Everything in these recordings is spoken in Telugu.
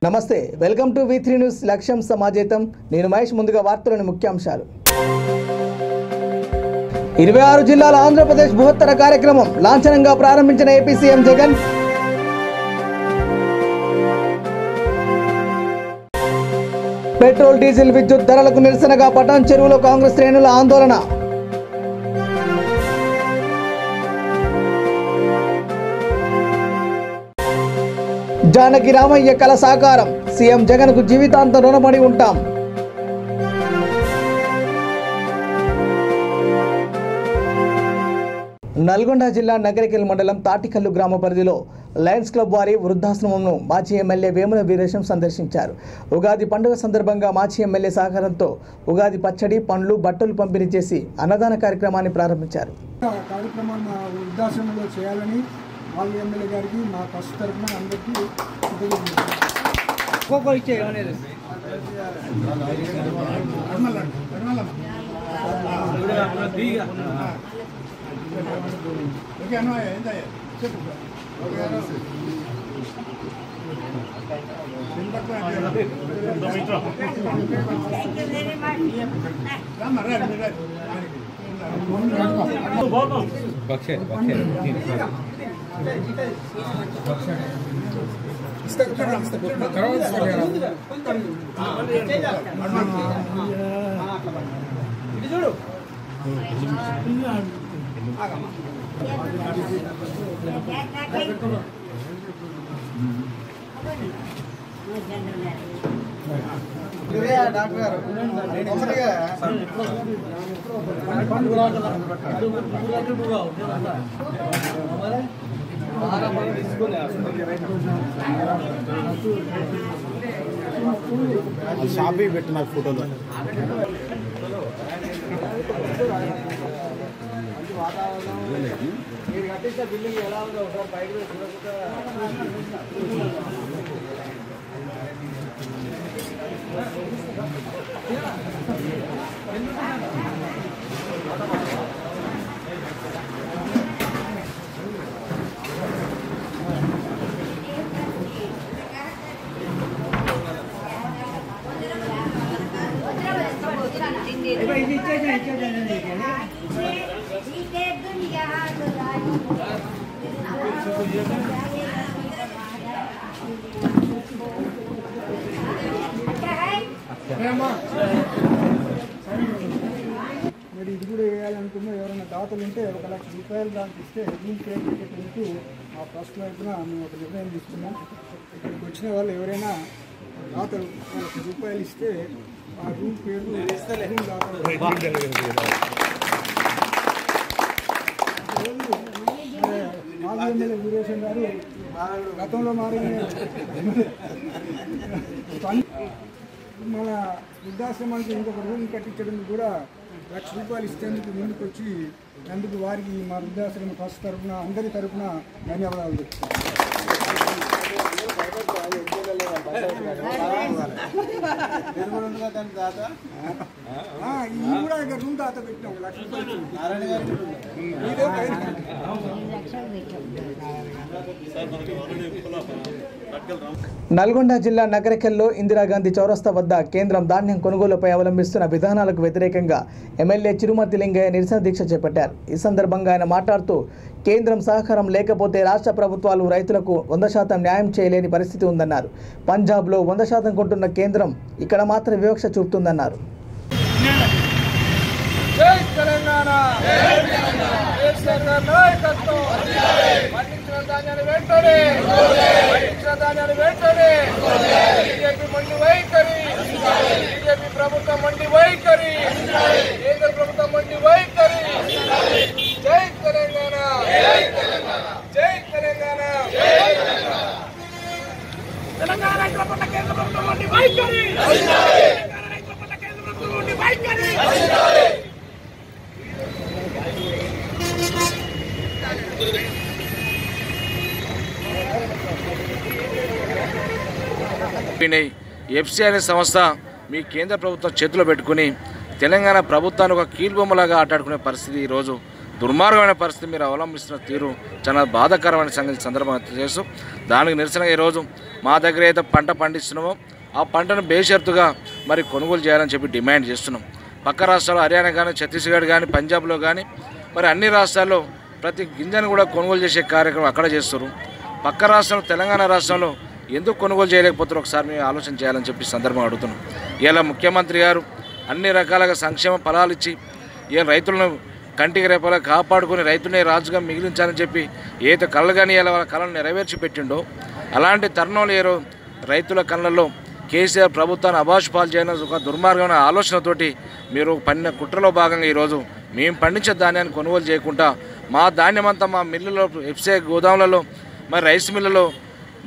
నమస్తే, వెల్కమ్ టు V3 న్యూస్ లక్ష్యం సమాజేతం. నేను మహేష్. ముందుగా వార్తలోని ముఖ్యాంశాలు. 26 జిల్లాల ఆంధ్రప్రదేశ్ బృహత్తర కార్యక్రమం లాంఛనంగా ప్రారంభించిన AP CM Jagan. Petrol, diesel, విద్యుత్ ధరలకు నిరసనగా పటాన్ చెరువులో కాంగ్రెస్ శ్రేణుల ఆందోళన. జానకి రామయ్య కల సాకారం, సీఎం జగన్ కు జీవితాంతం రుణపడి ఉంటాం. నల్గొండ జిల్లా నగరికల్ మండలం తాటికల్లు గ్రామ పరిధిలో లయన్స్ క్లబ్ వారి వృద్ధాశ్రమంను మాజీ ఎమ్మెల్యే వేముల వీరేశం సందర్శించారు. ఉగాది పండుగ సందర్భంగా మాజీ ఎమ్మెల్యే సహకారంతో ఉగాది పచ్చడి, పండ్లు, బట్టలు పంపిణీ చేసి అన్నదాన కార్యక్రమాన్ని ప్రారంభించారు. కార్యక్రమాన్ని వృద్ధాశ్రమంలో చేయాలని మాజీ ఎమ్మెల్యే గారికి మా ఫస్ట్ తరఫున అందరికీ షాపింగ్ పెట్టిన ఫోటోలో బిల్డింగ్ ఎలా ఉందో ఒకసారి బయట మరి ఇది కూడా వేయాలనుకున్నా ఎవరైనా దాతలు ఉంటే 1 లక్ష రూపాయలు దానికి ఇస్తే రూమ్ పేరు పెట్టేందుకు మా ట్రస్ట్ వైపున మేము ఒక నిర్ణయం తీసుకున్నాం. ఇక్కడికి వచ్చిన వాళ్ళు ఎవరైనా దాతలు 1 లక్ష రూపాయలు ఇస్తే ఆ రూమ్ పేరు మాజీ ఎమ్మెల్యే వీరేశం గారు గతంలో మారిన మన వృద్ధాశ్రమానికి ఇంకొక రూమ్ కట్టించడం కూడా 1 లక్ష రూపాయలు ఇచ్చేందుకు ముందుకు వచ్చి అందుకు వారికి మా వృద్ధాశ్రమం ఫస్ట్ తరఫున అందరి తరఫున ధన్యవాదాలు చెప్తున్నాను. ఇది కూడా ఇక రూమ్ దాత పెట్టినాం 1 లక్ష రూపాయలు. నల్గొండ జిల్లా నగరికల్లో ఇందిరాగాంధీ చౌరస్తా వద్ద కేంద్రం ధాన్యం కొనుగోలుపై అవలంబిస్తున్న విధానాలకు వ్యతిరేకంగా ఎమ్మెల్యే చిరుమతి లింగయ్య నిరసన దీక్ష చేపట్టారు. ఈ సందర్భంగా ఆయన మాట్లాడుతూ కేంద్రం సహకారం లేకపోతే రాష్ట్ర ప్రభుత్వాలు రైతులకు 100% న్యాయం చేయలేని పరిస్థితి ఉందన్నారు. పంజాబ్లో 100% కొంటున్న కేంద్రం ఇక్కడ మాత్రం వివక్ష చూపుతుందన్నారు. జై తెలంగాణ, కేసీఆర్ నాయకత్వం, పండించిన ధాన్యాన్ని వెంటనే, పండించిన ధాన్యాన్ని వెంటనే, బీజేపీ మండి వైఖరి, బీజేపీ ప్రభుత్వం మండి వైఖరి, కేంద్ర ప్రభుత్వం మండి వైఖరి. జై తెలంగాణ, జై తెలంగాణ, తెలంగాణ రైతుల పట్ల కేంద్ర ప్రభుత్వం మండి వైఖరి, తెలంగాణ రైతుల పట్ల కేంద్ర ప్రభుత్వం మండి వైఖరి. ఎఫ్సిఐ సంస్థ మీ కేంద్ర ప్రభుత్వం చేతిలో పెట్టుకుని తెలంగాణ ప్రభుత్వాన్ని ఒక కీలుబొమ్మలాగా ఆటాడుకునే పరిస్థితి ఈరోజు దుర్మార్గమైన పరిస్థితి మీరు అవలంబిస్తున్న తీరు చాలా బాధాకరమైన సంగతి సందర్భంగా చేస్తూ దానికి నిరసనగా ఈరోజు మా దగ్గర అయితే పంట పండిస్తున్నామో ఆ పంటను బేషరతుగా మరి కొనుగోలు చేయాలని చెప్పి డిమాండ్ చేస్తున్నాం. పక్క రాష్ట్రాలు హర్యానా కానీ ఛత్తీస్గఢ్ కానీ పంజాబ్లో కానీ మరి అన్ని రాష్ట్రాల్లో ప్రతి గింజను కూడా కొనుగోలు చేసే కార్యక్రమం అక్కడ చేస్తారు. పక్క రాష్ట్రం తెలంగాణ రాష్ట్రంలో ఎందుకు కొనుగోలు చేయలేకపోతారు ఒకసారి మేము ఆలోచన చేయాలని చెప్పి సందర్భం అడుగుతున్నాం. ఇలా ముఖ్యమంత్రి గారు అన్ని రకాలుగా సంక్షేమ ఫలాలు ఇచ్చి ఏ రైతులను కంటికి రేపలా కాపాడుకొని రైతునే రాజుగా మిగిలించాలని చెప్పి ఏదో కళ్ళు కానీ ఇలా వాళ్ళ కళను నెరవేర్చి పెట్టిండో అలాంటి తరుణంలో ఏరో రైతుల కళ్ళల్లో కేసీఆర్ ప్రభుత్వాన్ని అబాషుపాలు చేయడం ఒక దుర్మార్గమైన ఆలోచనతోటి మీరు పన్నిన కుట్రలో భాగంగా ఈరోజు మేము పండించే ధాన్యాన్ని కొనుగోలు చేయకుండా మా ధాన్యం అంతా మా మిల్లులో ఎఫ్సీఐ గోదాములలో మరి రైస్ మిల్లులో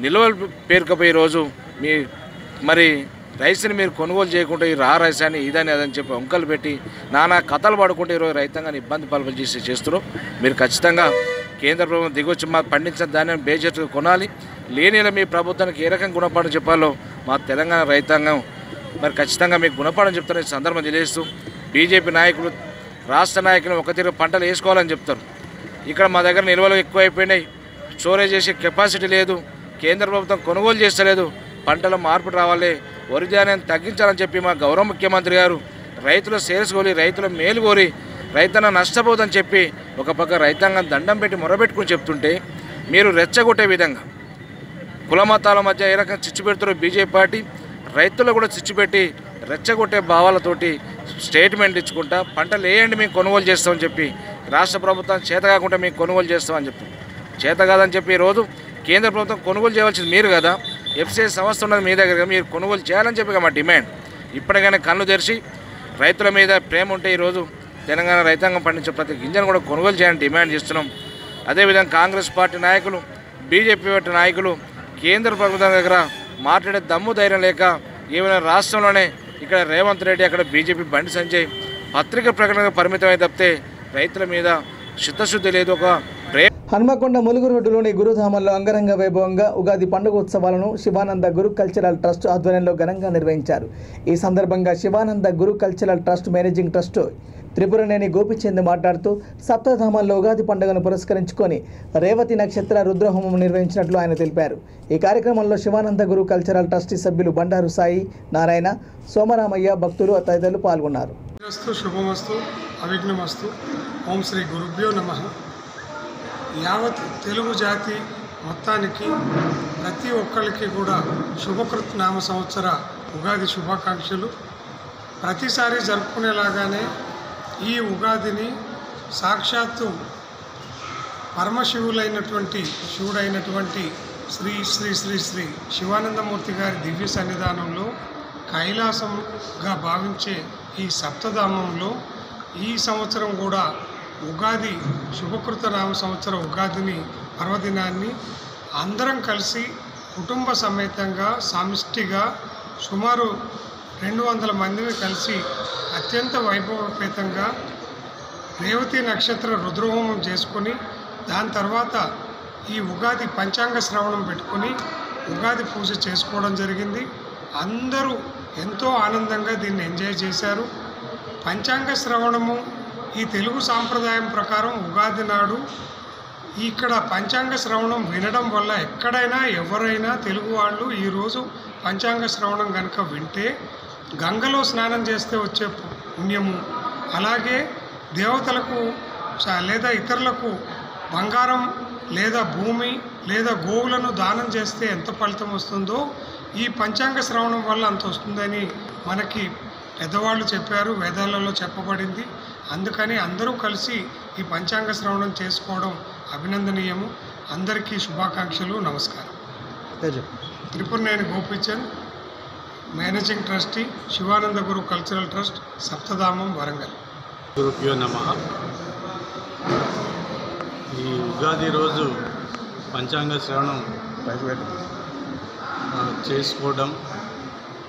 నిల్వలు పేరుకపోయి ఈరోజు మీ మరి రైస్ని మీరు కొనుగోలు చేయకుండా ఈ రైస్ అని ఇదని అదని చెప్పి వంకలు పెట్టి నానా కథలు పడుకుంటే ఈరోజు రైతాంగాన్ని ఇబ్బంది పాలు చేస్తున్నారు. మీరు ఖచ్చితంగా కేంద్ర ప్రభుత్వం దిగొచ్చి మాకు పండించిన ధాన్యం బేజెట్గా కొనాలి. లేనిలా మీ ప్రభుత్వానికి ఏ రకంగా గుణపాఠం చెప్పాలో మా తెలంగాణ రైతాంగం మరి ఖచ్చితంగా మీకు గుణపాఠం చెప్తారని ఈ సందర్భం తెలియజేస్తూ బీజేపీ నాయకులు రాష్ట్ర నాయకులు ఒక తీరు పంటలు వేసుకోవాలని చెప్తారు. ఇక్కడ మా దగ్గర నిల్వలు ఎక్కువైపోయినాయి, స్టోరేజ్ చేసే కెపాసిటీ లేదు, కేంద్ర ప్రభుత్వం కొనుగోలు చేస్తలేదు, పంటల మార్పు రావాలి, వరి ధాన్యాన్ని తగ్గించాలని చెప్పి మా గౌరవ ముఖ్యమంత్రి గారు రైతుల సేల్స్ కోరి రైతుల మేలు కోరి రైతన్న నష్టపోదని చెప్పి ఒక పక్క రైతాంగం దండం పెట్టి మొరబెట్టుకుని చెప్తుంటే మీరు రెచ్చగొట్టే విధంగా కుల మతాల మధ్య ఏ రకంగా చిచ్చు పెడుతారో బీజేపీ పార్టీ రైతులు కూడా చిచ్చు పెట్టి రెచ్చగొట్టే భావాలతోటి స్టేట్మెంట్ ఇచ్చుకుంటా పంటలు వేయండి మేము కొనుగోలు చేస్తామని చెప్పి రాష్ట్ర ప్రభుత్వం చేత కాకుండా మేము కొనుగోలు చేస్తామని చెప్తాం. చేత కాదని చెప్పి ఈరోజు కేంద్ర ప్రభుత్వం కొనుగోలు చేయవలసింది మీరు కదా, ఎఫ్సీఐ సంస్థ ఉన్నది మీ దగ్గర, మీరు కొనుగోలు చేయాలని చెప్పి మా డిమాండ్. ఇప్పటికైనా కళ్ళు తెరిచి రైతుల మీద ప్రేమ ఉంటే ఈరోజు తెలంగాణ రైతాంగం పండించే ప్రతి గింజను కూడా కొనుగోలు చేయాలని డిమాండ్ చేస్తున్నాం. అదేవిధంగా కాంగ్రెస్ పార్టీ నాయకులు బీజేపీ పార్టీ నాయకులు కేంద్ర ప్రభుత్వం దగ్గర మాట్లాడే దమ్ము ధైర్యం లేక ఏమైనా రాష్ట్రంలోనే ఇక్కడ రేవంత్ రెడ్డి అక్కడ బీజేపీ బండి సంజయ్ పత్రిక ప్రకటనకు పరిమితమై తప్పితే రైతుల మీద చిత్తశుద్ధి లేదు. ఒక హన్మకొండ ములుగు రోడ్డులోని గురుధామంలో అంగరంగ వైభవంగా ఉగాది పండుగ ఉత్సవాలను శివానంద గురు కల్చరల్ ట్రస్ట్ ఆధ్వర్యంలో ఘనంగా నిర్వహించారు. ఈ సందర్భంగా Shivananda Guru cultural trust managing trust Tripuraneni Gopichand మాట్లాడుతూ సప్తధామాల్లో ఉగాది పండుగను పురస్కరించుకొని రేవతి నక్షత్ర రుద్రహోమం నిర్వహించినట్లు ఆయన తెలిపారు. ఈ కార్యక్రమంలో శివానంద గురు కల్చరల్ ట్రస్టీ సభ్యులు బండారు సాయి, నారాయణ, సోమరామయ్య, భక్తులు తదితరులు పాల్గొన్నారు. శుభమస్తు, అవిఘ్నమస్తు. ఓం శ్రీ గురుభ్యో నమః. యావత్ తెలుగు జాతి మొత్తానికి ప్రతి ఒక్కరికి కూడా శుభకృత్ నామ సంవత్సర ఉగాది శుభాకాంక్షలు. ప్రతిసారి జరుపుకునేలాగానే ఈ ఉగాదిని సాక్షాత్తు పరమశివుడైనటువంటి శ్రీ శ్రీ శ్రీ శ్రీ శివానందమూర్తి గారి దివ్య సన్నిధానంలో కైలాసంగా భావించే ఈ సప్తధామంలో ఈ సంవత్సరం కూడా ఉగాది శుభకృత నామ సంవత్సర ఉగాదిని పర్వదినాన్ని అందరం కలిసి కుటుంబ సమేతంగా సమిష్టిగా సుమారు 200 మందిని కలిసి అత్యంత వైభవపేతంగా రేవతి నక్షత్ర రుద్రహోమం చేసుకొని దాని తర్వాత ఈ ఉగాది పంచాంగ శ్రవణం పెట్టుకొని ఉగాది పూజ చేసుకోవడం జరిగింది. అందరూ ఎంతో ఆనందంగా దీన్ని ఎంజాయ్ చేశారు. పంచాంగ శ్రవణము ఈ తెలుగు సాంప్రదాయం ప్రకారం ఉగాది నాడు ఇక్కడ పంచాంగ శ్రవణం వినడం వల్ల ఎక్కడైనా ఎవరైనా తెలుగు వాళ్ళు ఈరోజు పంచాంగ శ్రవణం కనుక వింటే గంగలో స్నానం చేస్తే వచ్చే పుణ్యము, అలాగే దేవతలకు లేదా ఇతరులకు బంగారం లేదా భూమి లేదా గోవులను దానం చేస్తే ఎంత ఫలితం వస్తుందో ఈ పంచాంగ శ్రవణం వల్ల అంత వస్తుందని మనకి పెద్దవాళ్ళు చెప్పారు, వేదాలలో చెప్పబడింది. అందుకని అందరూ కలిసి ఈ పంచాంగ శ్రవణం చేసుకోవడం అభినందనీయము. అందరికీ శుభాకాంక్షలు, నమస్కారం. Tripuraneni Gopichand, managing trustee, Sivananda Guru cultural trust, సప్తధామం, Warangal. గురుభ్యో నమః. ఈ ఉగాది రోజు పంచాంగ శ్రవణం చేసుకోవడం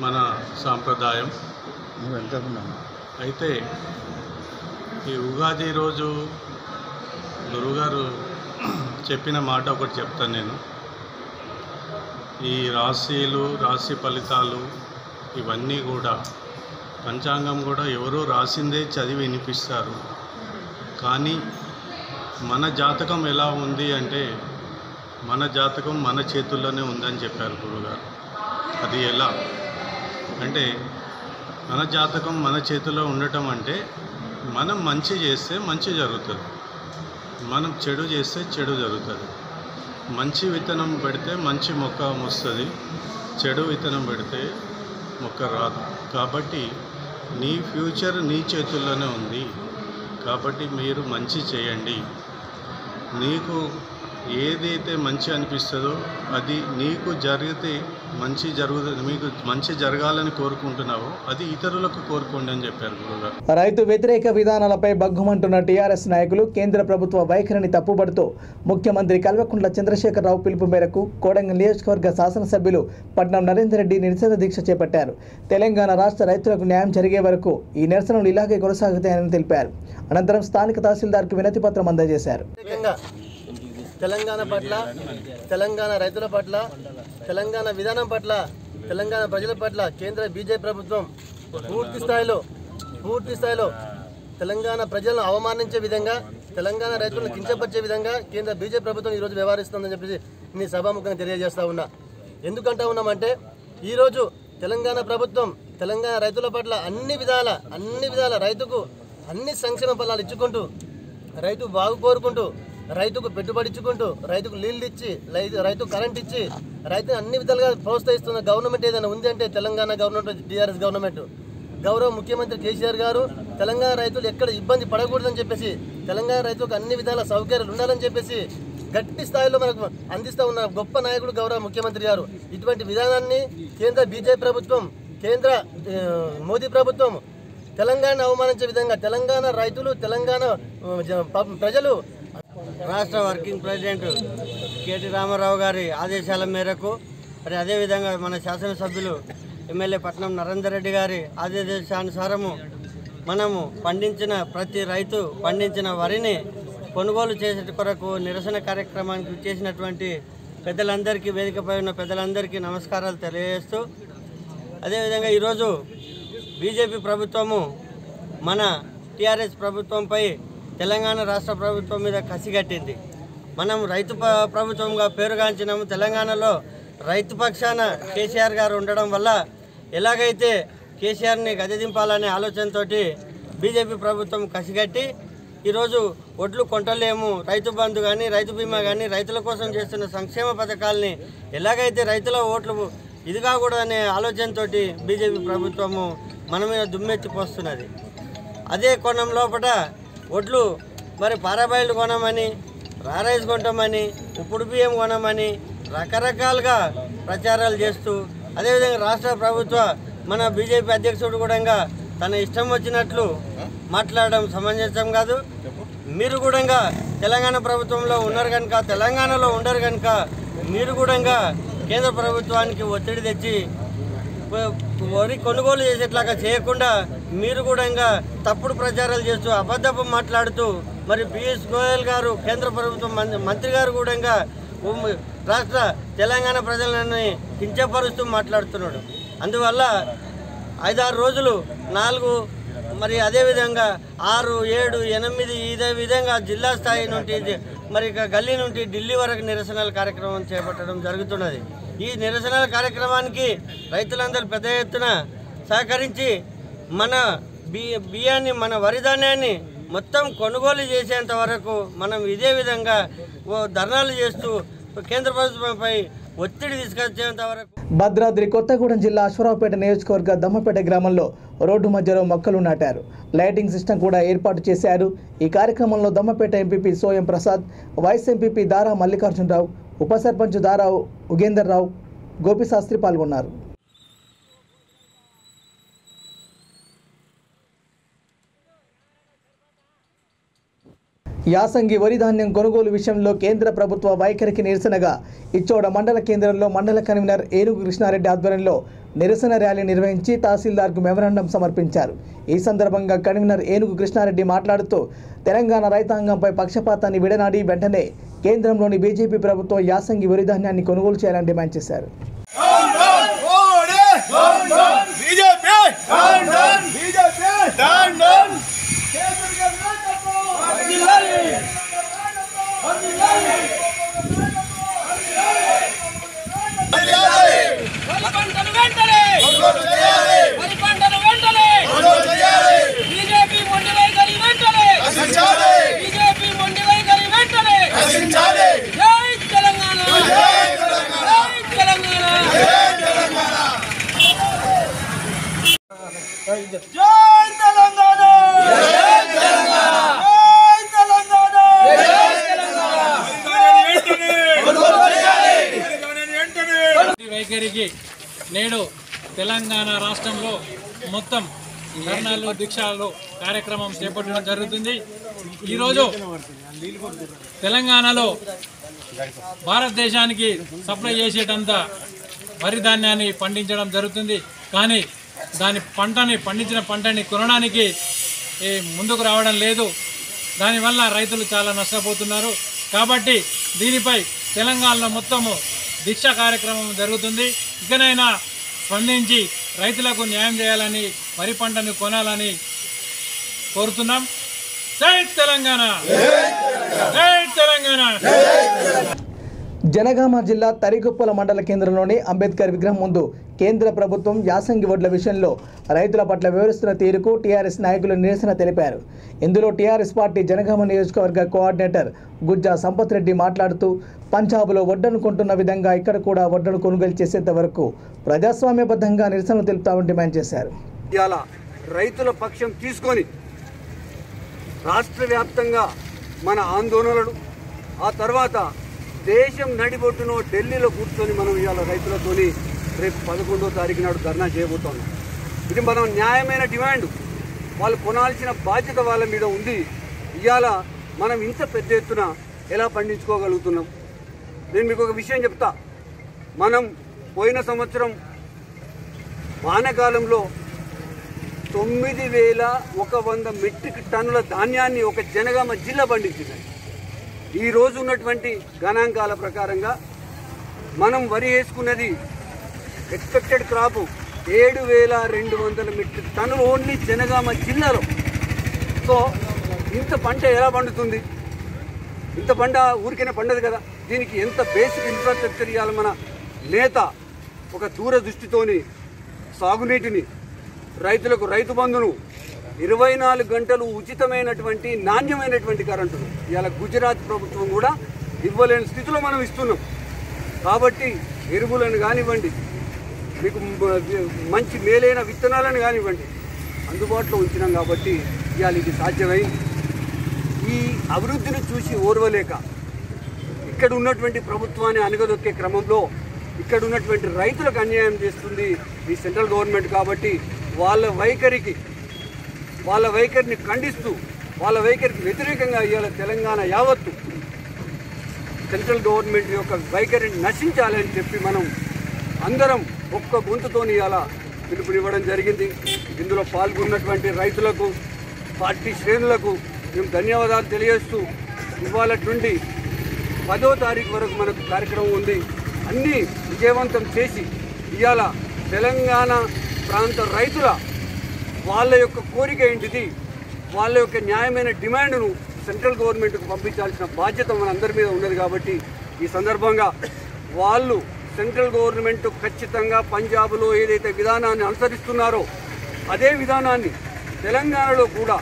మన సాంప్రదాయం. అయితే ఈ ఉగాది రోజు గురుగారు చెప్పిన మాట ఒకటి చెప్తాను నేను. ఈ రాశి ఫలితాలు ఇవన్నీ కూడా పంచాంగం కూడా ఎవరో రాసిందే చదివి వినిపిస్తారు. కానీ మన జాతకం ఎలా ఉంది అంటే మన జాతకం మన చేతుల్లోనే ఉందని చెప్పారు గురుగారు. అది ఎలా అంటే మన జాతకం మన చేతిలో ఉండటం అంటే మనం మంచి చేస్తే మంచి జరుగుతుంది, మనం చెడు చేస్తే చెడు జరుగుతుంది. మంచి విత్తనం పెడితే మంచి మొక్క వస్తుంది, చెడు విత్తనం పెడితే మొక్క రాదు. కాబట్టి నీ ఫ్యూచర్ నీ చేతుల్లోనే ఉంది. కాబట్టి మీరు మంచి చేయండి. నీకు ఏదైతే మంచి అనిపిస్తుందో అది నీకు జరిగితే మంచి జరుగుతుంది, మీకు మంచి జరగాలని కోరుకుంటున్నావో అది ఇతరులకు కోరుకోండి అని చెప్పారు గురుగారు. రైతు వ్యతిరేక విధానాలపై బగ్గుమంటున్న టీఆర్ఎస్ నాయకులు కేంద్ర ప్రభుత్వ వైఖరిని తప్పుపడుతూ ముఖ్యమంత్రి కల్వకుంట్ల చంద్రశేఖరరావు పిలుపు మేరకు కోడంగల్ నియోజకవర్గ శాసనసభ్యులు పట్నం నరేందర్ రెడ్డి నిరసన దీక్ష చేపట్టారు. తెలంగాణ రాష్ట్ర రైతులకు న్యాయం జరిగే వరకు ఈ నిరసనలు ఇలాగే కొనసాగుతాయని తెలిపారు. అనంతరం స్థానిక తహసీల్దార్కు వినతి పత్రం అందజేశారు. తెలంగాణ పట్ల, తెలంగాణ రైతుల పట్ల, తెలంగాణ విధానం పట్ల, తెలంగాణ ప్రజల పట్ల కేంద్ర బీజేపీ ప్రభుత్వం పూర్తి స్థాయిలో తెలంగాణ ప్రజలను అవమానించే విధంగా, తెలంగాణ రైతులను కించపరిచే విధంగా కేంద్ర బీజేపీ ప్రభుత్వం ఈరోజు వ్యవహరిస్తుందని చెప్పేసి నేను సభాముఖంగా తెలియజేస్తా ఉన్నా. ఎందుకంటా ఉన్నామంటే ఈరోజు తెలంగాణ ప్రభుత్వం తెలంగాణ రైతుల పట్ల అన్ని విధాల రైతుకు అన్ని సంక్షేమ ఫలాలు ఇచ్చుకుంటూ, రైతు బాగు కోరుకుంటూ, రైతుకు పెట్టుబడి ఇచ్చుకుంటూ, రైతుకు నీళ్ళు ఇచ్చి, రైతు కరెంట్ ఇచ్చి, రైతుని అన్ని విధాలుగా ప్రోత్సహిస్తున్న గవర్నమెంట్ ఏదైనా ఉంది అంటే తెలంగాణ గవర్నమెంట్, టీఆర్ఎస్ గవర్నమెంట్. గౌరవ ముఖ్యమంత్రి కేసీఆర్ గారు తెలంగాణ రైతులు ఎక్కడ ఇబ్బంది పడకూడదని చెప్పేసి, తెలంగాణ రైతులకు అన్ని విధాల సౌకర్యాలు ఉండాలని చెప్పేసి గట్టి స్థాయిలో మనకు అందిస్తూ ఉన్న గొప్ప నాయకుడు గౌరవ ముఖ్యమంత్రి గారు. ఇటువంటి విధానాన్ని కేంద్ర బీజేపీ ప్రభుత్వం, కేంద్ర మోదీ ప్రభుత్వం తెలంగాణ అవమానించే విధంగా తెలంగాణ రైతులు, తెలంగాణ ప్రజలు, రాష్ట్ర వర్కింగ్ ప్రెసిడెంట్ కేటీ రామారావు గారి ఆదేశాల మేరకు, మరి అదేవిధంగా మన శాసనసభ్యులు ఎమ్మెల్యే పట్నం నరేందర్ రెడ్డి గారి ఆదేశానుసారము మనము పండించిన ప్రతి రైతు పండించిన వరిని కొనుగోలు చేసే కొరకు నిరసన కార్యక్రమానికి చేసినటువంటి పెద్దలందరికీ, వేదికపై ఉన్న పెద్దలందరికీ నమస్కారాలు తెలియజేస్తూ, అదేవిధంగా ఈరోజు బీజేపీ ప్రభుత్వము మన టీఆర్ఎస్ ప్రభుత్వంపై తెలంగాణ రాష్ట్ర ప్రభుత్వం మీద కసిగట్టింది. మనం రైతు ప్రభుత్వంగా పేరుగాంచినాము. తెలంగాణలో రైతు పక్షాన కేసీఆర్ గారు ఉండడం వల్ల ఎలాగైతే కేసీఆర్ని గద్దెదింపాలనే ఆలోచనతో బీజేపీ ప్రభుత్వం కసిగట్టి ఈరోజు ఒడ్లు కొంటలేము, రైతు బంధు కానీ, రైతు బీమా కానీ, రైతుల కోసం చేస్తున్న సంక్షేమ పథకాలని ఎలాగైతే రైతుల ఓట్లు ఇది కాకూడదనే ఆలోచనతో బీజేపీ ప్రభుత్వము మన మీద దుమ్మెత్తిపోస్తున్నది. అదే కోణం లోపల ఒడ్లు మరి పారాబాయిలు కొనమని, రారైస్ కొంటామని, ఉప్పుడు బియ్యం కొనమని రకరకాలుగా ప్రచారాలు చేస్తూ, అదేవిధంగా రాష్ట్ర ప్రభుత్వ మన బీజేపీ అధ్యక్షుడు కూడా తన ఇష్టం వచ్చినట్లు మాట్లాడడం సమంజసం కాదు. మీరు కూడా తెలంగాణ ప్రభుత్వంలో ఉన్నారు కనుక, తెలంగాణలో ఉండరు కనుక మీరు కూడా కేంద్ర ప్రభుత్వానికి ఒత్తిడి తెచ్చి వరి కొనుగోలు చేసేట్లాగా చేయకుండా మీరు కూడా తప్పుడు ప్రచారాలు చేస్తూ అబద్ధపు మాట్లాడుతూ, మరి పీయూష్ గోయల్ గారు కేంద్ర ప్రభుత్వం మంత్రి గారు కూడా రాష్ట్ర తెలంగాణ ప్రజలని కించపరుస్తూ మాట్లాడుతున్నాడు. అందువల్ల 5-6 రోజులు 4 మరి అదేవిధంగా 6, 7, 8 ఇదే విధంగా జిల్లా స్థాయి నుండి మరి గల్లీ నుండి ఢిల్లీ వరకు నిరసనల కార్యక్రమం చేపట్టడం జరుగుతున్నది. ఈ నిరసనల కార్యక్రమానికి రైతులందరూ పెద్ద ఎత్తున సహకరించి మన బియ్యాన్ని, మన వరి ధాన్యాన్ని మొత్తం కొనుగోలు చేసేంత వరకు మనం ఇదే విధంగా ధర్నాలు చేస్తూ కేంద్ర ప్రభుత్వంపై ఒత్తిడి తీసుకొచ్చేంత వరకు. భద్రాద్రి కొత్తగూడెం జిల్లా అశ్వరావుపేట నియోజకవర్గ దమ్మపేట గ్రామంలో రోడ్డు మధ్యలో మొక్కలు నాటారు. లైటింగ్ సిస్టమ్ కూడా ఏర్పాటు చేశారు. ఈ కార్యక్రమంలో Dammapeta MPP Soyam Prasad, vice MPP Dara Mallikarjunarao, ఉప సర్పంచ్ దారా ఉగేందర్ రావు, గోపిశాస్త్రి పాల్గొన్నారు. యాసంగి వరి ధాన్యం కొనుగోలు విషయంలో కేంద్ర ప్రభుత్వ వైఖరికి నిరసనగా ఇచ్చోడ మండల కేంద్రంలో మండల కన్వీనర్ ఏనుగు కృష్ణారెడ్డి ఆధ్వర్యంలో నిరసన ర్యాలీ నిర్వహించి తహసీల్దార్కు మెమరాండం సమర్పించారు. ఈ సందర్భంగా కన్వీనర్ ఏనుగు కృష్ణారెడ్డి మాట్లాడుతూ తెలంగాణ రైతాంగంపై పక్షపాతాన్ని విడనాడి వెంటనే కేంద్రంలోని బీజేపీ ప్రభుత్వం యాసంగి వరి ధాన్యాన్ని కొనుగోలు చేయాలని డిమాండ్ చేశారు. వరి పంటను వెంటనే బీజేపీ మొండి వైఖరి వెంటనే బీజేపీ మొండి వైఖరి వెంటనే జై తెలంగాణ జై తెలంగాణ జై తెలంగాణ వైఖరికి నేడు తెలంగాణ రాష్ట్రంలో మొత్తం ధర్నాలు దీక్షలు కార్యక్రమం చేపట్టడం జరుగుతుంది. ఈరోజు తెలంగాణలో భారతదేశానికి సప్లై చేసేటంత వరి ధాన్యాన్ని పండించడం జరుగుతుంది. కానీ పండించిన పంటని కొనడానికి ముందుకు రావడం లేదు. దానివల్ల రైతులు చాలా నష్టపోతున్నారు. కాబట్టి దీనిపై తెలంగాణలో మొత్తము దీక్ష కార్యక్రమం జరుగుతుంది. ఇకనైనా స్పందించి రైతులకు న్యాయం చేయాలని, వరి పంటను కొనాలని కోరుతున్నాం. జై తెలంగాణ జై తెలంగాణ. జనగామ జిల్లా తరిగుప్పల మండల కేంద్రంలోని అంబేద్కర్ విగ్రహం ముందు కేంద్ర ప్రభుత్వం యాసంగి వడ్ల విషయంలో రైతుల పట్ల వివరిస్తున్న తీరుకు టీఆర్ఎస్ నాయకులు నిరసన తెలిపారు. ఇందులో టీఆర్ఎస్ పార్టీ జనగామ నియోజకవర్గ కోఆర్డినేటర్ గుజ్జా సంపత్ రెడ్డి మాట్లాడుతూ పంజాబ్లో వడ్డను కొంటున్న విధంగా ఇక్కడ కూడా వడ్డను కొనుగోలు చేసేంత వరకు ప్రజాస్వామ్యబద్ధంగా నిరసన తెలుపుతామని డిమాండ్ చేశారు. ఇవాళ రైతుల పక్షం తీసుకొని రాష్ట్ర వ్యాప్తంగా మన ఆందోళనలు, ఆ తర్వాత దేశం నడిబొట్టును ఢిల్లీలో కూర్చొని మనం ఇవాళ రైతులతోని రేపు 11వ తారీఖు నాడు ధర్నా చేయబోతున్నాం. ఇది మనం న్యాయమైన డిమాండ్. వాళ్ళు కొనాల్సిన బాధ్యత వాళ్ళ మీద ఉంది. ఇవాళ మనం ఇంత పెద్ద ఎత్తున ఎలా పండించుకోగలుగుతున్నాం? నేను మీకు ఒక విషయం చెప్తా. మనం పోయిన సంవత్సరం వానాకాలంలో 9,100 మెట్రిక్ టన్నుల ధాన్యాన్ని ఒక జనగామ జిల్లా పండించింది. ఈ రోజు ఉన్నటువంటి గణాంకాల ప్రకారంగా మనం వరి వేసుకున్నది ఎక్స్పెక్టెడ్ క్రాప్ 7,200 మెట్రిక్ టన్నులు ఓన్లీ జనగామ జిల్లాలో. సో ఇంత పంట ఎలా పండుతుంది? ఇంత పంట ఊరికైనా పండదు కదా. దీనికి ఎంత బేసిక్ ఇన్ఫ్రాస్ట్రక్చర్ ఇవ్వాలి మన నేత? ఒక దూరదృష్టితోని సాగునీటిని, రైతులకు రైతు బంధును, 24 గంటలు ఉచితమైనటువంటి నాణ్యమైనటువంటి కరెంటును ఇవాళ గుజరాత్ ప్రభుత్వం కూడా ఇవ్వలేని స్థితిలో మనం ఇస్తున్నాం. కాబట్టి ఎరువులను కానివ్వండి, మీకు మంచి మేలైన విత్తనాలను కానివ్వండి అందుబాటులో ఉంచినాం. కాబట్టి ఇవాళ ఇది సాధ్యమైంది. ఈ అభివృద్ధిని చూసి ఓర్వలేక ఇక్కడ ఉన్నటువంటి ప్రభుత్వాన్ని అణగదొక్కే క్రమంలో ఇక్కడ ఉన్నటువంటి రైతులకు అన్యాయం చేస్తుంది ఈ సెంట్రల్ గవర్నమెంట్. కాబట్టి వాళ్ళ వైఖరిని ఖండిస్తూ, వాళ్ళ వైఖరికి వ్యతిరేకంగా ఇవాళ తెలంగాణ యావత్తు సెంట్రల్ గవర్నమెంట్ యొక్క వైఖరిని నశించాలని చెప్పి మనం అందరం ఒక్క గొంతుతోని ఇవాళ పిలుపునివ్వడం జరిగింది. ఇందులో పాల్గొన్నటువంటి రైతులకు, పార్టీ శ్రేణులకు మేము ధన్యవాదాలు తెలియజేస్తూ ఇవాళ నుండి 10వ తారీఖు వరకు మనకు కార్యక్రమం ఉంది. అన్నీ విజయవంతం చేసి ఇవాళ తెలంగాణ ప్రాంత రైతుల వాళ్ళ యొక్క కోరిక ఏంటిది, వాళ్ళ యొక్క న్యాయమైన డిమాండ్ను సెంట్రల్ గవర్నమెంట్కు పంపించాల్సిన బాధ్యత మనందరి మీద ఉన్నది. కాబట్టి ఈ సందర్భంగా వాళ్ళు సెంట్రల్ గవర్నమెంట్ ఖచ్చితంగా పంజాబ్లో ఏదైతే విధానాన్ని అనుసరిస్తున్నారో అదే విధానాన్ని తెలంగాణలో కూడా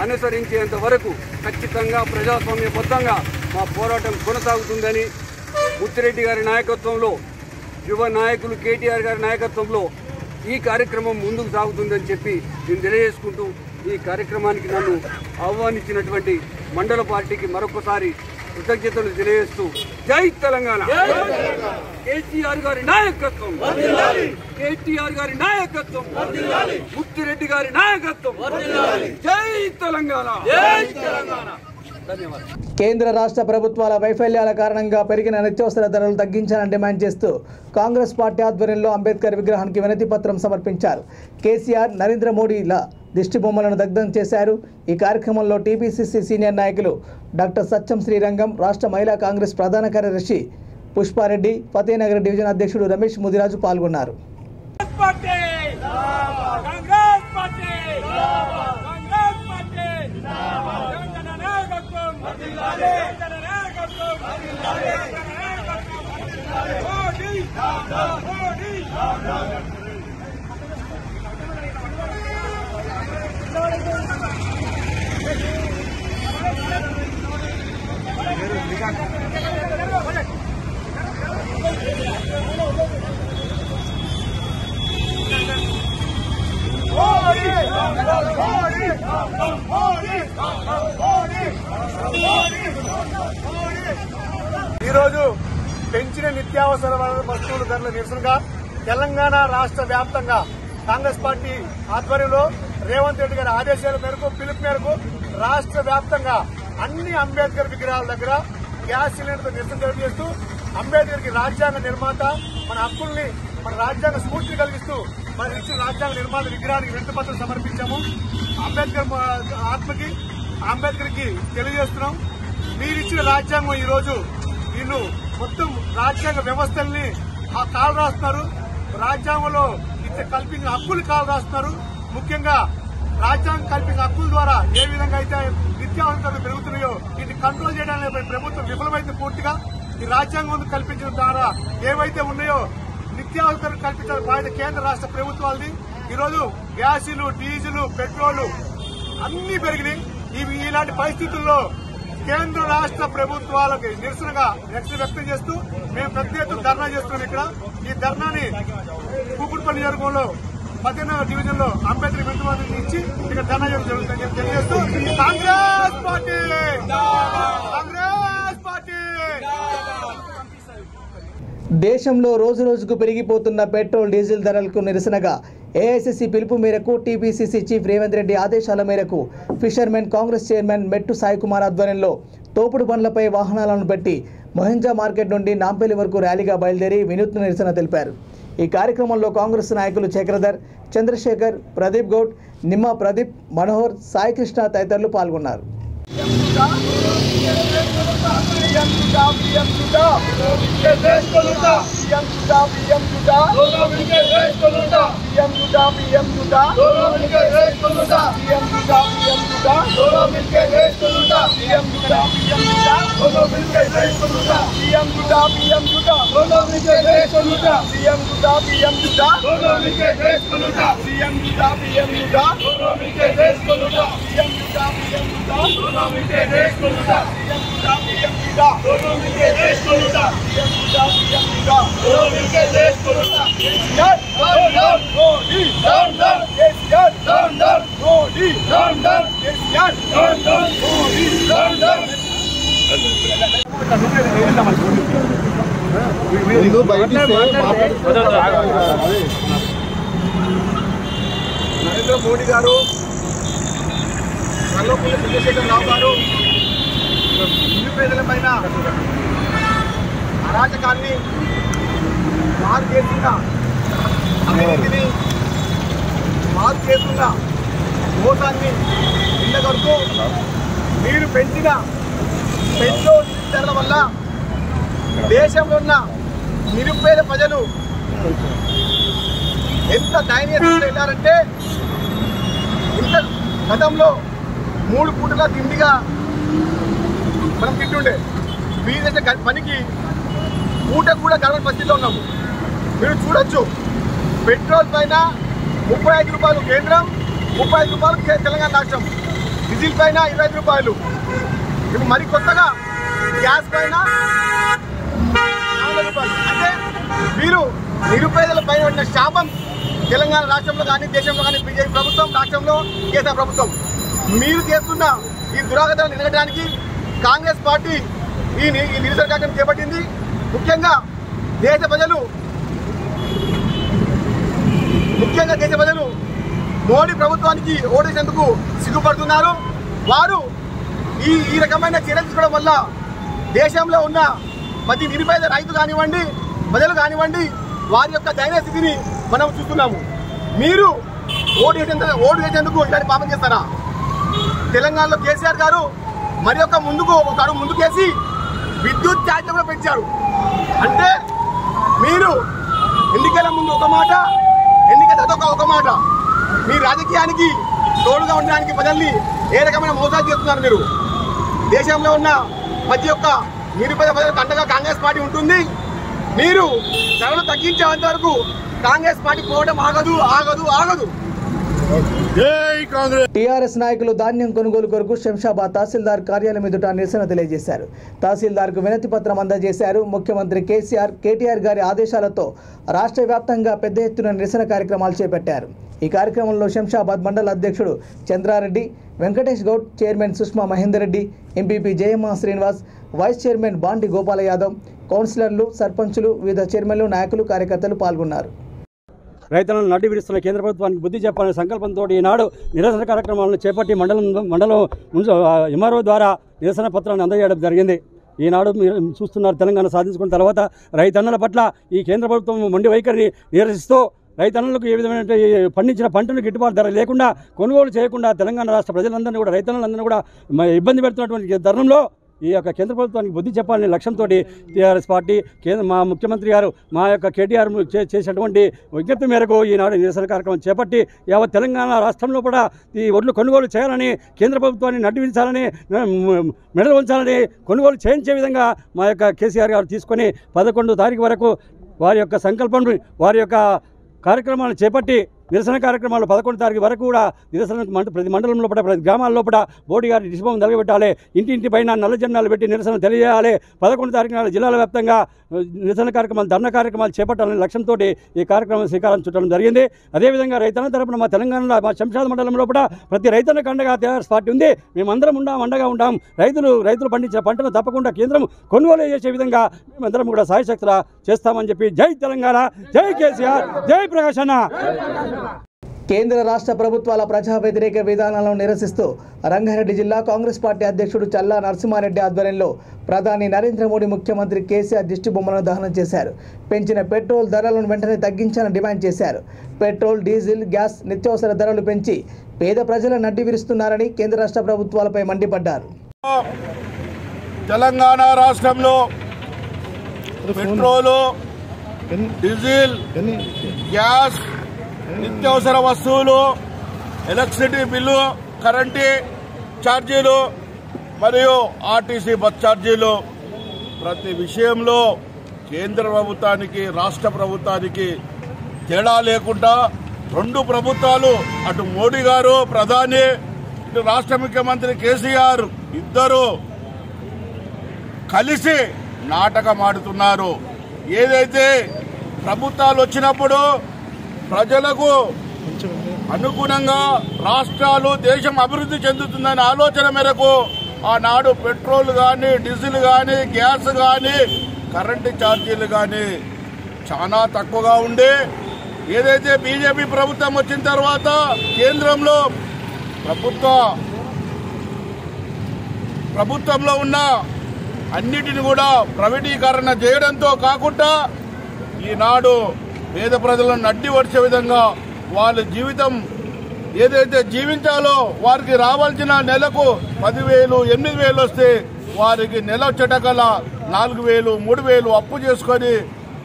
అనుసరించేంత వరకు ఖచ్చితంగా ప్రజాస్వామ్యబద్ధంగా మా పోరాటం కొనసాగుతుందని ముత్తిరెడ్డి గారి నాయకత్వంలో, యువ నాయకులు కేటీఆర్ గారి నాయకత్వంలో ఈ కార్యక్రమం ముందుకు సాగుతుందని చెప్పి నేను తెలియజేసుకుంటూ ఈ కార్యక్రమానికి నన్ను ఆహ్వానించినటువంటి మండల పార్టీకి మరొకసారి కృతజ్ఞతలు తెలియజేస్తూ జై తెలంగాణ. కేటీఆర్ గారి నాయకత్వం, కేటీఆర్ గారి నాయకత్వం, ముత్తిరెడ్డి గారి నాయకత్వం. జై తెలంగాణ, జై తెలంగాణ. కేంద్ర రాష్ట్ర ప్రభుత్వాల వైఫల్యాల కారణంగా పెరిగిన నిత్యావసర ధరలు తగ్గించాలని డిమాండ్ చేస్తూ కాంగ్రెస్ పార్టీ ఆధ్వర్యంలో అంబేద్కర్ విగ్రహానికి వినతి పత్రం సమర్పించారు. కేసీఆర్, నరేంద్ర మోడీల దిష్టి బొమ్మలను దగ్ధం చేశారు. ఈ కార్యక్రమంలో టీపీసీసీ సీనియర్ నాయకులు డాక్టర్ సత్యం శ్రీరంగం, రాష్ట్ర మహిళా కాంగ్రెస్ ప్రధాన కార్యదర్శి పుష్పారెడ్డి, ఫతేనగర్ డివిజన్ అధ్యక్షుడు రమేష్ ముదిరాజు పాల్గొన్నారు. ఈరోజు పెంచిన నిత్యావసర వస్తువుల ధరల నిరసనగా తెలంగాణ రాష్ట్ర వ్యాప్తంగా కాంగ్రెస్ పార్టీ ఆధ్వర్యంలో రేవంత్ రెడ్డి గారి ఆదేశాల మేరకు పిలుపు మేరకు రాష్ట్ర వ్యాప్తంగా అన్ని అంబేద్కర్ విగ్రహాల దగ్గర గ్యాస్ సిలిండర్తో నిరసన తెలియజేస్తూ అంబేద్కర్ కి రాజ్యాంగ నిర్మాత మన హక్కుల్ని మన రాజ్యాంగ స్ఫూర్తిని కలిగిస్తూ మన ఇచ్చిన రాజ్యాంగ నిర్మాత విగ్రహానికి వినతిపత్రం సమర్పించాము. అంబేద్కర్ ఆత్మకి అంబేద్కర్ కి తెలియజేస్తున్నాం. మీరిచ్చిన రాజ్యాంగం ఈ రోజు వీళ్ళు మొత్తం రాజ్యాంగ వ్యవస్థల్ని కాలు రాస్తున్నారు. రాజ్యాంగంలో కల్పించిన హక్కులు కాలు రాస్తున్నారు. ముఖ్యంగా రాజ్యాంగం కల్పించిన హక్కుల ద్వారా ఏ విధంగా అయితే నిత్యావసరాలు పెరుగుతున్నాయో వీటిని కంట్రోల్ చేయడానికి ప్రభుత్వం విఫలమైతే పూర్తిగా ఈ రాజ్యాంగం కల్పించడం ద్వారా ఏవైతే ఉన్నాయో నిత్యావసరాలు కల్పించిన బాధ్యత కేంద్ర రాష్ట్ర ప్రభుత్వాలది. ఈరోజు గ్యాసులు, డీజిల్, పెట్రోల్ అన్ని పెరిగినాయి. ఇలాంటి పరిస్థితుల్లో కేంద్ర రాష్ట్ర ప్రభుత్వాలకు నిరసనగా వ్యక్తం చేస్తూ మేము పెద్ద ఎత్తున ధర్నా చేస్తున్నాం. ఇక్కడ ఈ ధర్నాని కూకుట్పల్లి నియోజకవర్గంలో 19వ డివిజన్ లో అంబేద్కర్ వింటువాదిని ఇచ్చి ఇక్కడ ధర్నా చేయడం జరుగుతుందని తెలియజేస్తూ కాంగ్రెస్ పార్టీ దేశంలో రోజురోజుకు పెరిగిపోతున్న పెట్రోల్, డీజిల్ ధరలకు నిరసనగా ఏఐసీసీ పిలుపు మేరకు టీపీసీసీ చీఫ్ రేవంత్ రెడ్డి ఆదేశాల మేరకు ఫిషర్మెన్ కాంగ్రెస్ చైర్మన్ మెట్టు సాయి కుమార్ ఆధ్వర్యంలో తోపుడు బండ్లపై వాహనాలను పెట్టి మొహంజా మార్కెట్ నుండి నాంపల్లి వరకు ర్యాలీగా బయలుదేరి వినూత్న నిరసన తెలిపారు. ఈ కార్యక్రమంలో కాంగ్రెస్ నాయకులు చక్రధర్, చంద్రశేఖర్, ప్రదీప్ గౌడ్, నిమ్మా ప్రదీప్, మనోహర్, సాయికృష్ణ తదితరులు పాల్గొన్నారు. నరేంద్ర మోడీ గారు, నల్లపల్లి చంద్రశేఖరరావు గారు నిరుపేదలపైన అరాచకాన్ని, మారు చేస్తున్న అవినీతిని, మారు చేస్తున్న మోసాన్ని ఎండగడుతూ మీరు పెంచిన పెట్రోల్ ధరల వల్ల దేశంలో ఉన్న నిరుపేద ప్రజలు ఎంత దయనీయంగా వెళ్ళారంటే, ఇంత గతంలో 3 పూటల తిండిగా మనం తింటుండే వీధి పనికి పూట కూడా గడవని పరిస్థితిలో ఉన్నాము. మీరు చూడొచ్చు, పెట్రోల్ పైన 35 రూపాయలు కేంద్రం, 35 రూపాయలు తెలంగాణ రాష్ట్రం, డీజిల్ పైన 25 రూపాయలు. ఇప్పుడు మరి కొత్తగా గ్యాస్ పైన 40 రూపాయలు. అంటే మీరు నిరుపేదల పైన ఉన్న శాపం తెలంగాణ రాష్ట్రంలో కానీ, దేశంలో కానీ బీజేపీ ప్రభుత్వం, రాష్ట్రంలో కేసీఆర్ ప్రభుత్వం. మీరు చేస్తున్న ఈ దురాగతాలను నిలగడానికి కాంగ్రెస్ పార్టీ ఈ నిరసన కార్యక్రమం చేపట్టింది. ముఖ్యంగా దేశ ప్రజలు మోడీ ప్రభుత్వానికి ఓటేసేందుకు సిగ్గుపడుతున్నారు. వారు ఈ రకమైన చర్యలు తీసుకోవడం వల్ల దేశంలో ఉన్న ప్రతి నిరుపేద రైతు కానివ్వండి, ప్రజలు కానివ్వండి, వారి యొక్క దయనీయ స్థితిని మనం చూస్తున్నాము. మీరు ఓటు వేసేందుకు ఇలాంటి పాపం చేస్తారా? తెలంగాణలో కేసీఆర్ గారు మరి ఒక అడుగు ముందుకేసి విద్యుత్ ఛార్జీలు కూడా పెంచారు. అంటే మీరు ఎన్నికల ముందు ఒక మాట, ఎన్నికల తర్వాత ఒక మాట. మీ రాజకీయానికి తోడుగా ఉండడానికి ప్రజల్ని ఏ రకమైన మోసాలు చేస్తున్నారు మీరు? దేశంలో ఉన్న ప్రతి ఒక్క నిరుపేద ప్రజలకు అండగా కాంగ్రెస్ పార్టీ ఉంటుంది. మీరు ధరలు తగ్గించేంత వరకు కాంగ్రెస్ పార్టీ పోవడం ఆగదు. టీఆర్ఎస్ నాయకులు ధాన్యం కొనుగోలు కొరకు శంషాబాద్ తహసీల్దార్ కార్యాలయం ఎదుట నిరసన తెలియజేశారు. తహసీల్దార్కు వినతి పత్రం అందజేశారు. ముఖ్యమంత్రి కేటీఆర్ గారి ఆదేశాలతో రాష్ట్ర వ్యాప్తంగా పెద్ద ఎత్తున నిరసన కార్యక్రమాలు చేపట్టారు. ఈ కార్యక్రమంలో శంషాబాద్ మండల అధ్యక్షుడు Chandrareddy, Venkatesh Goud, chairman Sushma Mahender Reddy, MPP Jayamma Srinivas, vice chairman Bandi Gopala Yadav, కౌన్సిలర్లు, సర్పంచులు, వివిధ చైర్మన్లు, నాయకులు, కార్యకర్తలు పాల్గొన్నారు. రైతులను నడ్డి విడుస్తున్న కేంద్ర ప్రభుత్వానికి బుద్ధి చెప్పాలనే సంకల్పంతో ఈనాడు నిరసన కార్యక్రమాలను చేపట్టి మండలం ఎంఆర్ఓ ద్వారా నిరసన పత్రాన్ని అందజేయడం జరిగింది. ఈనాడు మీరు చూస్తున్నారు, తెలంగాణ సాధించుకున్న తర్వాత రైతన్నల పట్ల ఈ కేంద్ర ప్రభుత్వం మొండి వైఖరిని నిరసిస్తూ రైతన్నలకు ఏ విధమైన పండించిన పంటను గిట్టుబాటు ధర లేకుండా కొనుగోలు చేయకుండా తెలంగాణ రాష్ట్ర ప్రజలందరినీ కూడా రైతన్నలందరినీ కూడా ఇబ్బంది పెడుతున్నటువంటి తరుణంలో ఈ యొక్క కేంద్ర ప్రభుత్వానికి బుద్ధి చెప్పాలనే లక్ష్యంతో టీఆర్ఎస్ పార్టీ మా ముఖ్యమంత్రి గారు మా యొక్క కేటీఆర్ చేసినటువంటి విజ్ఞప్తి మేరకు ఈనాడు నిరసన కార్యక్రమం చేపట్టి యావత్ తెలంగాణ రాష్ట్రంలో కూడా ఈ ఒడ్లు కొనుగోలు చేయాలని, కేంద్ర ప్రభుత్వాన్ని నడ్డివించాలని, మెడలు ఉంచాలని, కొనుగోలు చేయించే విధంగా మా యొక్క కేసీఆర్ గారు తీసుకొని 11వ తారీఖు వరకు వారి యొక్క సంకల్పం, వారి యొక్క కార్యక్రమాలను చేపట్టి నిరసన కార్యక్రమాలు 11వ తారీఖు వరకు కూడా నిరసన ప్రతి మండలం లోపల, ప్రతి గ్రామాల లోపల బోడి గారి డిస్బం నిలబెట్టాలి. ఇంటి పైన నల్ల జెండాలు పెట్టి నిరసన తెలియజేయాలి. 11వ తారీఖు నాడు జిల్లాల వ్యాప్తంగా నిరసన కార్యక్రమాలు, ధర్నా కార్యక్రమాలు చేపట్టాలనే లక్ష్యంతో ఈ కార్యక్రమం శ్రీకారం చుట్టడం జరిగింది. అదేవిధంగా రైతన్న తరపున మా తెలంగాణలో మా శంషాబాద్ మండలం లోపల ప్రతి రైతన్నకు అండగా టీఆర్ఎస్ పార్టీ ఉంది. మేమందరం అండగా ఉంటాం. రైతులు పండించిన పంటను తప్పకుండా కేంద్రం కొనుగోలు చేసే విధంగా మేమందరం కూడా సాయశక్తులా చేస్తామని చెప్పి జై తెలంగాణ, జై కేసీఆర్, జై ప్రకాష్ అన్న. కేంద్ర రాష్ట్ర ప్రభుత్వాల ప్రజా వ్యతిరేక విధానాలను నిరసిస్తూ రంగారెడ్డి జిల్లా కాంగ్రెస్ పార్టీ అధ్యక్షుడు చల్లా నరసింహారెడ్డి ఆధ్వర్యంలో ప్రధాని నరేంద్ర మోడీ, ముఖ్యమంత్రి కేసీఆర్ దిష్టి బొమ్మలను దహనం చేశారు. పెంచిన పెట్రోల్ ధరలను వెంటనే తగ్గించాలని డిమాండ్ చేశారు. పెట్రోల్, డీజిల్, గ్యాస్, నిత్యావసర ధరలు పెంచి పేద ప్రజల నడ్డి విరుస్తున్నారని కేంద్ర రాష్ట్ర ప్రభుత్వాలపై మండిపడ్డారు. తెలంగాణ రాష్ట్రంలో పెట్రోలు, డీజిల్, గ్యాస్, నిత్యావసర వస్తువులు, ఎలక్ట్రిసిటీ బిల్లు, కరెంటు ఛార్జీలు మరియు ఆర్టీసీ బస్ ఛార్జీలు ప్రతి విషయంలో కేంద్ర ప్రభుత్వానికి, రాష్ట్ర ప్రభుత్వానికి తేడా లేకుండా రెండు ప్రభుత్వాలు, అటు మోడీ గారు ప్రధాని, ఇటు రాష్ట్ర ముఖ్యమంత్రి కేసీఆర్ ఇద్దరు కలిసి నాటకం ఆడుతున్నారు. ఏదైతే ప్రభుత్వాలు వచ్చినప్పుడు ప్రజలకు అనుగుణంగా రాష్ట్రాలు, దేశం అభివృద్ధి చెందుతుందనే ఆలోచన మేరకు ఆనాడు పెట్రోల్ కానీ, డీజిల్ కానీ, గ్యాస్ కానీ, కరెంటు ఛార్జీలు కానీ చాలా తక్కువగా ఉండి, ఏదైతే బీజేపీ ప్రభుత్వం వచ్చిన తర్వాత కేంద్రంలో ప్రభుత్వంలో ఉన్న అన్నిటిని కూడా ప్రైవేటీకరణ చేయడంతో కాకుండా ఈనాడు పేద ప్రజలను నడ్డి వచ్చే విధంగా వాళ్ళ జీవితం ఏదైతే జీవించాలో వారికి రావాల్సిన నెలకు 10,000, 8,000 వస్తే వారికి నెల చెటకల 4,000, 3,000 అప్పు చేసుకొని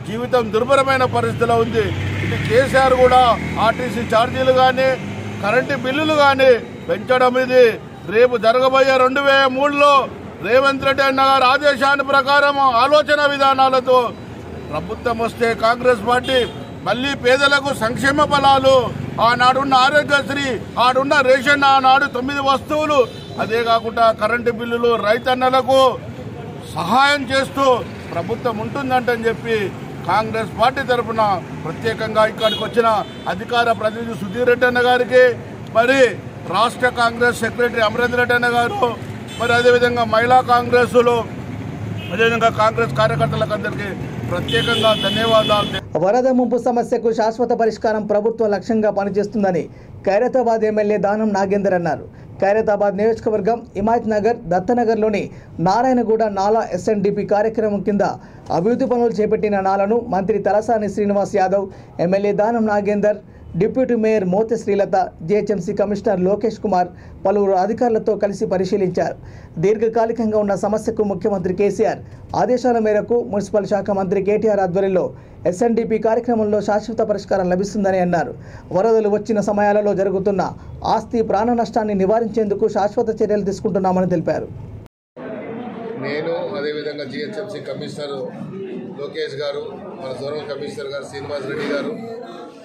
జీవితం దుర్భరమైన పరిస్థితిలో ఉంది. ఇది కేసీఆర్ కూడా ఆర్టీసీ ఛార్జీలు కానీ, కరెంటు బిల్లులు కానీ పెంచడం ఇది రేపు జరగబోయే 2003లో రేవంత్ రెడ్డి అన్న గారి ఆదేశాల ప్రకారం ఆలోచన విధానాలతో ప్రభుత్వం వస్తే కాంగ్రెస్ పార్టీ మళ్లీ పేదలకు సంక్షేమ ఫలాలు, ఆనాడున్న ఆరోగ్యశ్రీ, ఆడున్న రేషన్, ఆనాడు 9 వస్తువులు, అదే కాకుండా కరెంటు బిల్లులు రైతన్నలకు సహాయం చేస్తూ ప్రభుత్వం ఉంటుందంటని చెప్పి కాంగ్రెస్ పార్టీ తరఫున ప్రత్యేకంగా ఇక్కడికి వచ్చిన అధికార ప్రతినిధి సుధీర్ రెడ్డి అన్న గారికి, మరి రాష్ట్ర కాంగ్రెస్ సెక్రటరీ అమరేందర్ రెడ్డి అన్న గారు, మరి అదేవిధంగా మహిళా కాంగ్రెస్లు, అదేవిధంగా కాంగ్రెస్ కార్యకర్తలకు అందరికీ ప్రత్యేకంగా ధన్యవాదాలు. వరద ముంపు సమస్యకు శాశ్వత పరిష్కారం ప్రభుత్వం లక్ష్యంగా పనిచేస్తుందని ఖైరతాబాద్ ఎమ్మెల్యే దానం నాగేందర్ అన్నారు. ఖైరతాబాద్ నియోజకవర్గం హిమాయత్ నగర్, దత్తనగర్లోని నారాయణగూడ నాలా ఎస్ఎన్డిపి కార్యక్రమం కింద అభివృద్ధి పనులు చేపట్టిన నాలను మంత్రి Talasani Srinivas Yadav, MLA Danam Nagender, deputy mayor Mothe Srilatha, GHMC commissioner Lokesh Kumar పలువురు అధికారులతో కలిసి పరిశీలించారు. దీర్ఘకాలికంగా ఉన్న సమస్యకు ముఖ్యమంత్రి కేసీఆర్ ఆదేశాల మేరకు మున్సిపల్ శాఖ మంత్రి కేటీఆర్ ఆధ్వర్యంలో ఎస్ఎన్డిపి కార్యక్రమంలో శాశ్వత పరిష్కారం లభిస్తుందని అన్నారు. వరదలు వచ్చిన సమయాలలో జరుగుతున్న ఆస్తి, ప్రాణ నష్టాన్ని నివారించేందుకు శాశ్వత చర్యలు తీసుకుంటున్నామని తెలిపారు. నేను అదేవిధంగా జీహెచ్ఎంసీ కమిషనర్ లోకేష్ గారు, మన జోనల్ కమిషనర్ గారు శ్రీనివాస్ రెడ్డి గారు,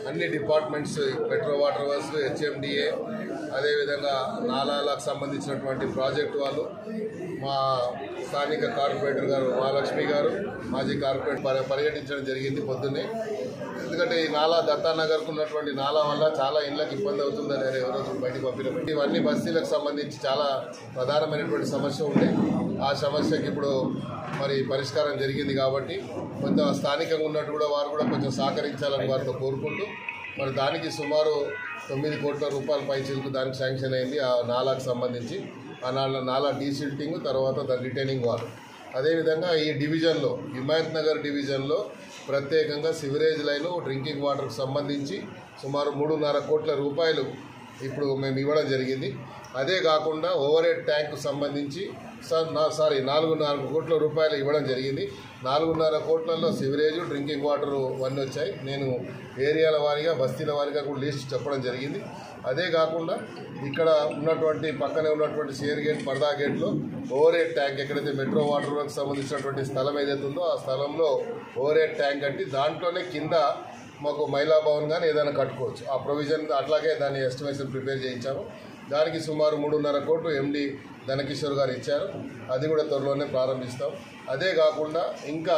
అన్ని departments metro water works, HMDA, అదేవిధంగా నాలాలకు సంబంధించినటువంటి ప్రాజెక్టు వాళ్ళు, మా స్థానిక కార్పొరేటర్ గారు మహాలక్ష్మి గారు, మాజీ కార్పొరేటర్ పర్యటించడం జరిగింది పొద్దున్నే. ఎందుకంటే ఈ నాలా దత్తానగర్కు ఉన్నటువంటి నాలా వల్ల చాలా ఇళ్ళకి ఇబ్బంది అవుతుందని ఎవరో బయటకు పంపినాం. ఇవన్నీ బస్తీలకు సంబంధించి చాలా ప్రధానమైనటువంటి సమస్య ఉండే. ఆ సమస్యకి ఇప్పుడు మరి పరిష్కారం జరిగింది కాబట్టి కొంత స్థానికంగా ఉన్నట్టు కూడా వారు కూడా కొంచెం సహకరించాలని వారితో కోరుకుంటూ మరి దానికి సుమారు 9 కోట్ల రూపాయల పైచిలకు దానికి శాంక్షన్ అయింది. ఆ నాలాకు సంబంధించి ఆ నాలా డీసిల్టింగ్, తర్వాత దాని రిటైనింగ్ వాల్. అదేవిధంగా ఈ డివిజన్లో హిమాయత్ నగర్ డివిజన్లో ప్రత్యేకంగా సివరేజ్ లైను, డ్రింకింగ్ వాటర్కు సంబంధించి సుమారు 3.5 కోట్ల రూపాయలు ఇప్పుడు మేము ఇవ్వడం జరిగింది. అదే కాకుండా ఓవర్ హెడ్ ట్యాంకు సంబంధించి 4.5 కోట్ల రూపాయలు ఇవ్వడం జరిగింది. 4.5 కోట్లలో సివరేజ్, డ్రింకింగ్ వాటర్ అన్నీ వచ్చాయి. నేను ఏరియాల వారీగా, బస్తీల వారీగా కూడా లిస్ట్ చెప్పడం జరిగింది. అదే కాకుండా ఇక్కడ ఉన్నటువంటి పక్కనే ఉన్నటువంటి షేర్ గేట్, పర్దా గేట్లో ఓవర్ హెడ్ ట్యాంక్, ఎక్కడైతే మెట్రో వాటర్ వర్క్ సంబంధించినటువంటి స్థలం ఏదైతే ఉందో ఆ స్థలంలో ఓవర్ హెడ్ ట్యాంక్ కట్టి దాంట్లోనే కింద మాకు మహిళా భవన్ కానీ ఏదైనా కట్టుకోవచ్చు. ఆ ప్రొవిజన్ అట్లాగే దాని ఎస్టిమేషన్ ప్రిపేర్ చేయించాము. దానికి సుమారు 3.5 కోట్లు ఎండి ధనకిషోర్ గారు ఇచ్చారు. అది కూడా త్వరలోనే ప్రారంభిస్తాం. అదే కాకుండా ఇంకా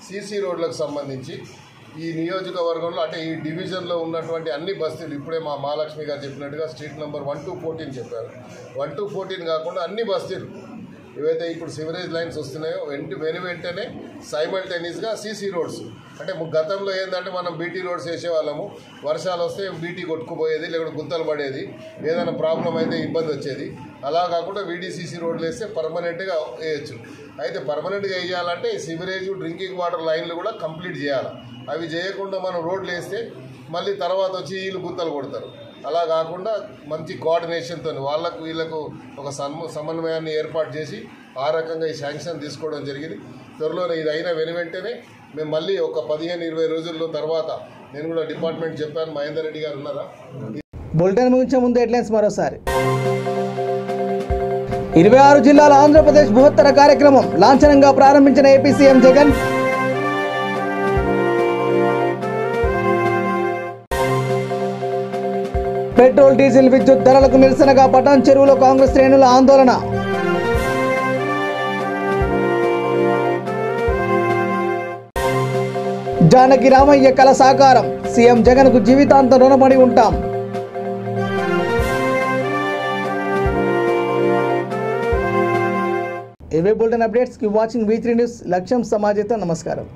సీసీ రోడ్లకు సంబంధించి ఈ నియోజకవర్గంలో అంటే ఈ డివిజన్లో ఉన్నటువంటి అన్ని బస్తీలు ఇప్పుడే మా మహాలక్ష్మి గారు చెప్పినట్టుగా స్ట్రీట్ నెంబర్ 1 to 14 చెప్పారు. 1 to 14 కాకుండా అన్ని బస్తీలు ఏవైతే ఇప్పుడు సివరేజ్ లైన్స్ వస్తున్నాయో వెంటనే సైమల్టేనియస్గా సీసీ రోడ్స్, అంటే గతంలో ఏంటంటే మనం బీటీ రోడ్స్ వేసేవాళ్ళము, వర్షాలు వస్తే బీటీ కొట్టుకుపోయేది, లేకపోతే గుంతలు పడేది, ఏదైనా ప్రాబ్లం అయితే ఇబ్బంది వచ్చేది. అలా కాకుండా వీడీసీసీ రోడ్లు వేస్తే పర్మనెంట్గా వేయచ్చు. అయితే పర్మనెంట్గా వేయాలంటే సివరేజ్, డ్రింకింగ్ వాటర్ లైన్లు కూడా కంప్లీట్ చేయాలి. అవి చేయకుండా మనం రోడ్లు వేస్తే మళ్ళీ తర్వాత వచ్చి వీళ్ళు గుంతలు కొడతారు. అలా కాకుండా మంచి కోఆర్డినేషన్తో వాళ్ళకు వీళ్ళకు ఒక సమన్వయాన్ని ఏర్పాటు చేసి ఆ రకంగా ఈ శాంక్షన్ తీసుకోవడం జరిగింది. త్వరలోనే ఇది అయిన వెంటనే మేము మళ్ళీ ఒక 15-20 రోజుల్లో తర్వాత నేను కూడా డిపార్ట్మెంట్ చెప్పాను. మహేందర్ రెడ్డి గారు ఉన్నారా? బులెటిన్ ముగించే ముందు హెడ్లైన్స్ మరోసారి. 26 జిల్లాల ఆంధ్రప్రదేశ్ బృహత్తర కార్యక్రమం లాంఛనంగా ప్రారంభించిన AP CM Jagan. Petrol, diesel, విద్యుత్ ధరలకు నిరసనగా పటాన్ చెరువులో కాంగ్రెస్ శ్రేణుల ఆందోళన. జానకి రామయ్య కల సాకారం, సీఎం జగన్ కు జీవితాంతం రుణపడి ఉంటాం. ఇవే bulletin updates. Keep watching V3 news. లక్ష్యం సమాజంతో. నమస్కారం.